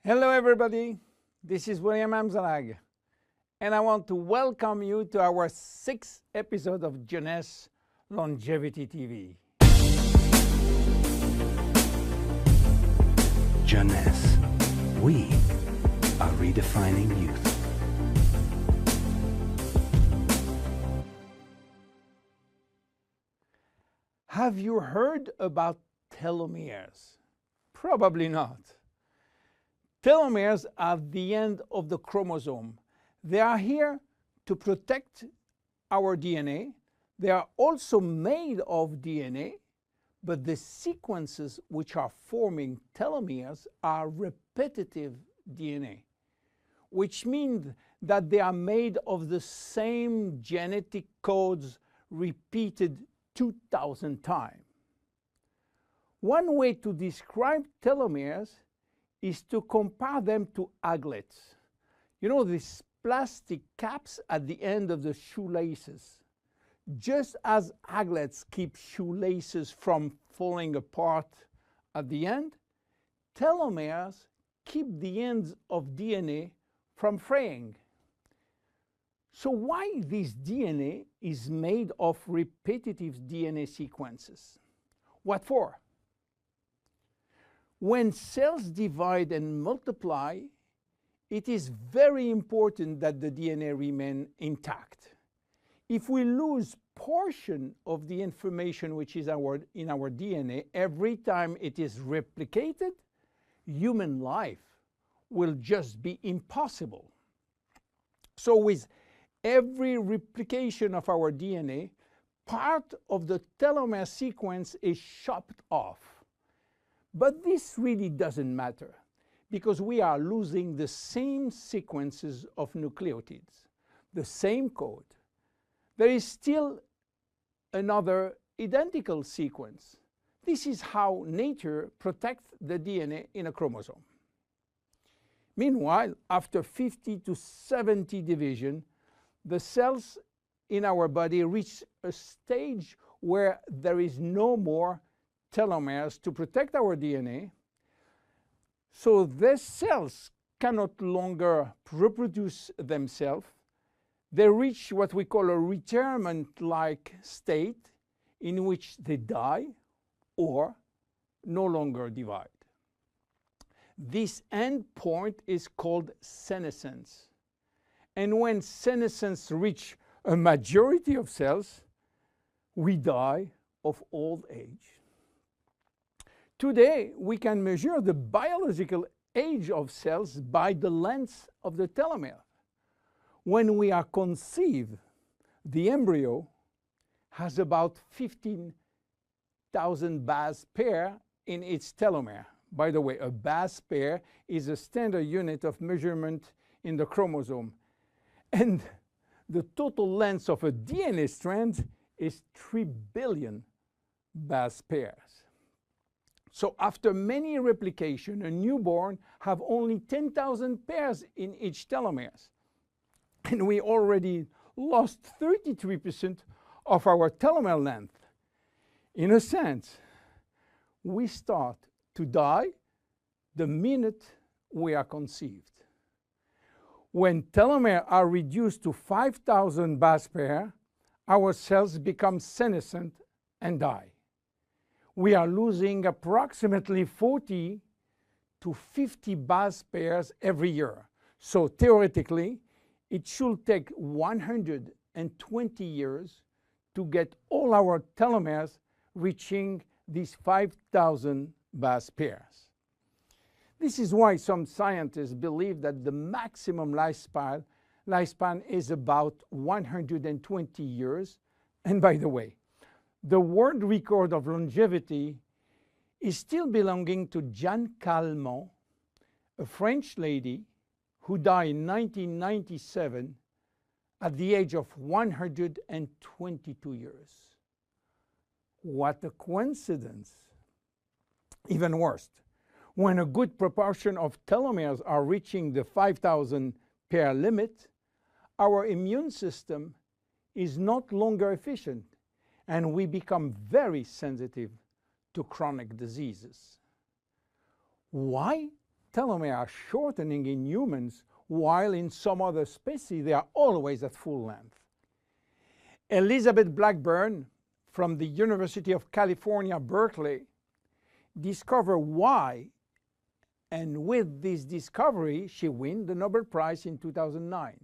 Hello everybody, this is William Amzalag, and I want to welcome you to our 6th episode of Jeunesse Longevity TV. Jeunesse, we are redefining youth. Have you heard about telomeres? Probably not. Telomeres are the end of the chromosome. They are here to protect our DNA. They are also made of DNA, but the sequences which are forming telomeres are repetitive DNA, which means that they are made of the same genetic codes repeated 2,000 times. One way to describe telomeres is to compare them to aglets. You know, these plastic caps at the end of the shoelaces. Just as aglets keep shoelaces from falling apart at the end, telomeres keep the ends of DNA from fraying. So why this DNA is made of repetitive DNA sequences? What for? When cells divide and multiply, it is very important that the DNA remain intact. If we lose portion of the information which is in our DNA every time it is replicated, human life will just be impossible. So with every replication of our DNA, part of the telomere sequence is chopped off. But this really doesn't matter because we are losing the same sequences of nucleotides, the same code. There is still another identical sequence. This is how nature protects the DNA in a chromosome. Meanwhile, after 50 to 70 division, the cells in our body reach a stage where there is no more telomeres to protect our DNA, so these cells cannot longer reproduce themselves. They reach what we call a retirement-like state in which they die or no longer divide. This end point is called senescence. And when senescence reaches a majority of cells, we die of old age. Today, we can measure the biological age of cells by the length of the telomere. When we are conceived, the embryo has about 15,000 base pair in its telomere. By the way, a base pair is a standard unit of measurement in the chromosome. And the total length of a DNA strand is 3 billion base pairs. So after many replications, a newborn have only 10,000 pairs in each telomere. And we already lost 33% of our telomere length. In a sense, we start to die the minute we are conceived. When telomeres are reduced to 5,000 base pairs, our cells become senescent and die. We are losing approximately 40 to 50 base pairs every year. So theoretically, it should take 120 years to get all our telomeres reaching these 5,000 base pairs. This is why some scientists believe that the maximum lifespan is about 120 years. And by the way, the world record of longevity is still belonging to Jeanne Calment, a French lady who died in 1997 at the age of 122 years. What a coincidence! Even worse, when a good proportion of telomeres are reaching the 5,000 pair limit, our immune system is not longer efficient, and we become very sensitive to chronic diseases. Why telomeres are shortening in humans, while in some other species they are always at full length. Elizabeth Blackburn from the University of California, Berkeley, discovered why, and with this discovery, she won the Nobel Prize in 2009.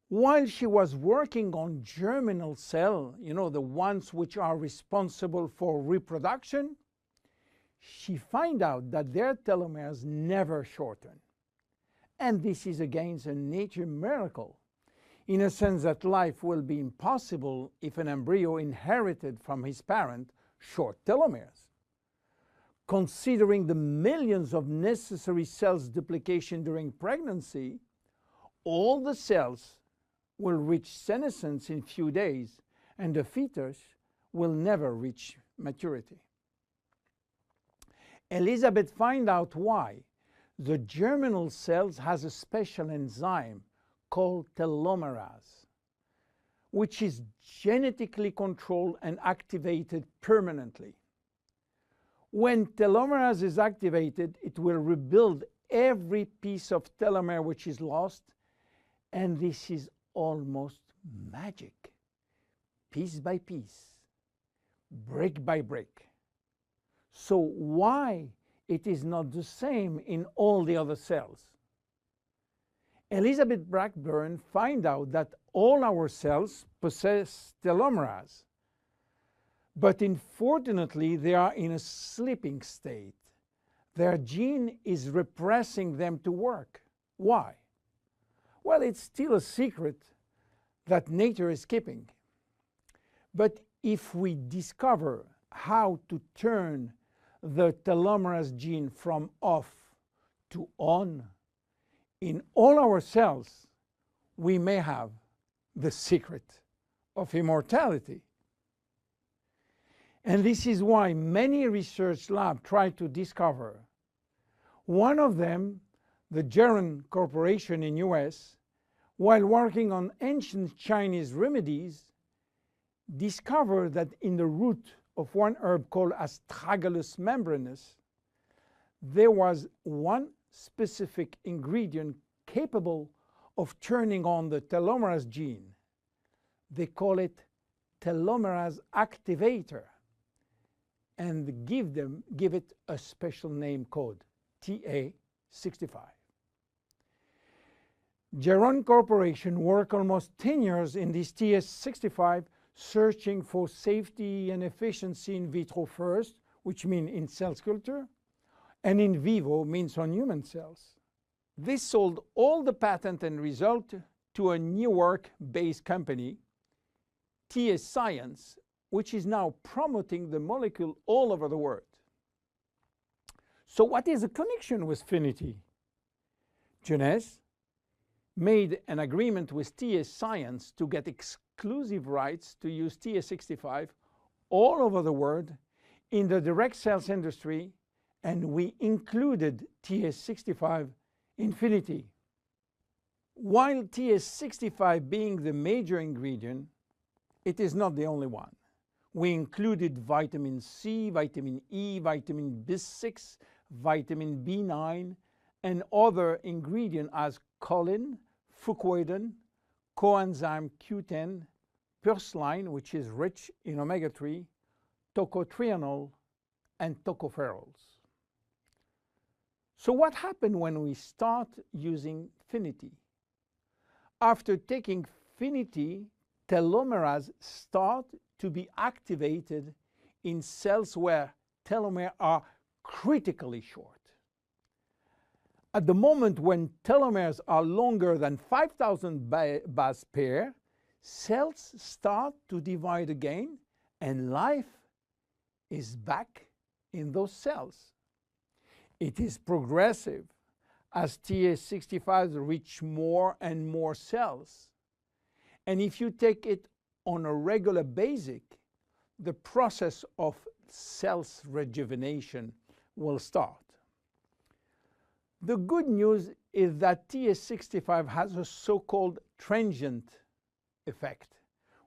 While she was working on germinal cells, the ones which are responsible for reproduction, she found out that their telomeres never shorten. And this is against a nature miracle, in a sense that life will be impossible if an embryo inherited from his parent short telomeres. Considering the millions of necessary cells duplication during pregnancy, all the cells will reach senescence in few days, and the fetus will never reach maturity. Elizabeth found out why. The germinal cells has a special enzyme called telomerase, which is genetically controlled and activated permanently. When telomerase is activated, it will rebuild every piece of telomere which is lost, and this is almost magic. Piece by piece, brick by brick. So why it is not the same in all the other cells? Elizabeth Blackburn found out that all our cells possess telomerase, but unfortunately they are in a sleeping state. Their gene is repressing them to work. Why? Well, it's still a secret that nature is keeping. But if we discover how to turn the telomerase gene from off to on in all our cells, we may have the secret of immortality. And this is why many research labs try to discover. One of them, the Geron Corporation in US, while working on ancient Chinese remedies, discovered that in the root of one herb called Astragalus membranus, there was one specific ingredient capable of turning on the telomerase gene. They call it telomerase activator, and give it a special name code, TA65. Geron Corporation worked almost 10 years in this TA65, searching for safety and efficiency in vitro first, which means in cell culture, and in vivo means on human cells. This sold all the patent and result to a New York-based company, TA Science, which is now promoting the molecule all over the world. So what is the connection with FINITI? Jeunesse made an agreement with TA Science to get exclusive rights to use TA65 all over the world in the direct sales industry, and we included TA65 in FINITI. While TA65 being the major ingredient, it is not the only one. We included vitamin C, vitamin E, vitamin B6, vitamin B9, and other ingredients as choline, fucoidan, coenzyme Q10, purslane, which is rich in omega-3, tocotrienol, and tocopherols. So what happened when we start using FINITI? After taking FINITI, telomerase start to be activated in cells where telomeres are critically short. At the moment when telomeres are longer than 5,000 base pair, cells start to divide again, and life is back in those cells. It is progressive as TA65 reach more and more cells. And if you take it on a regular basis, the process of cells rejuvenation will start. The good news is that TA65 has a so-called transient effect,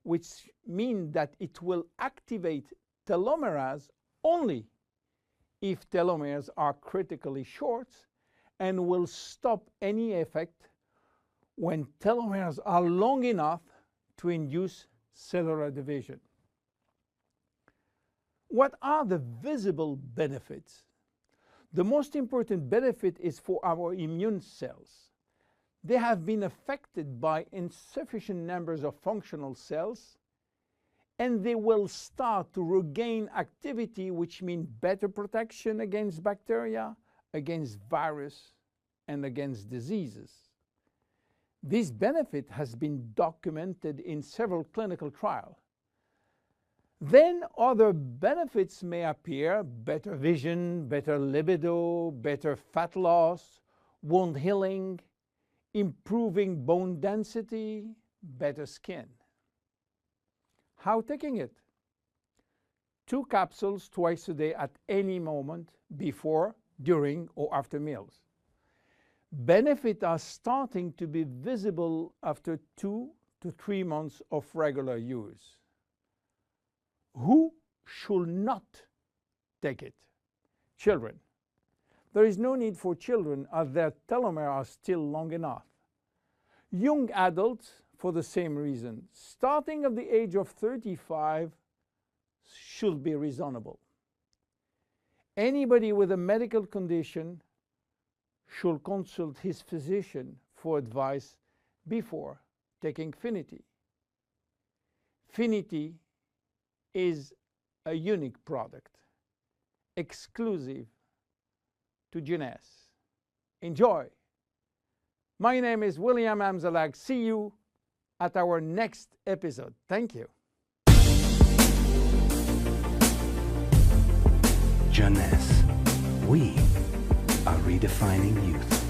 which means that it will activate telomerase only if telomeres are critically short and will stop any effect when telomeres are long enough to induce cellular division. What are the visible benefits? The most important benefit is for our immune cells. They have been affected by insufficient numbers of functional cells, and they will start to regain activity, which means better protection against bacteria, against virus, and against diseases. This benefit has been documented in several clinical trials. Then other benefits may appear: better vision, better libido, better fat loss, wound healing, improving bone density, better skin. How taking it? 2 capsules twice a day at any moment before, during, or after meals. Benefits are starting to be visible after 2 to 3 months of regular use. Who should not take it? Children. There is no need for children as their telomeres are still long enough. Young adults, for the same reason, starting at the age of 35, should be reasonable. Anybody with a medical condition should consult his physician for advice before taking FINITI. FINITI is a unique product, exclusive to Jeunesse. Enjoy! My name is William Amzalag. See you at our next episode. Thank you. Jeunesse. We are redefining youth.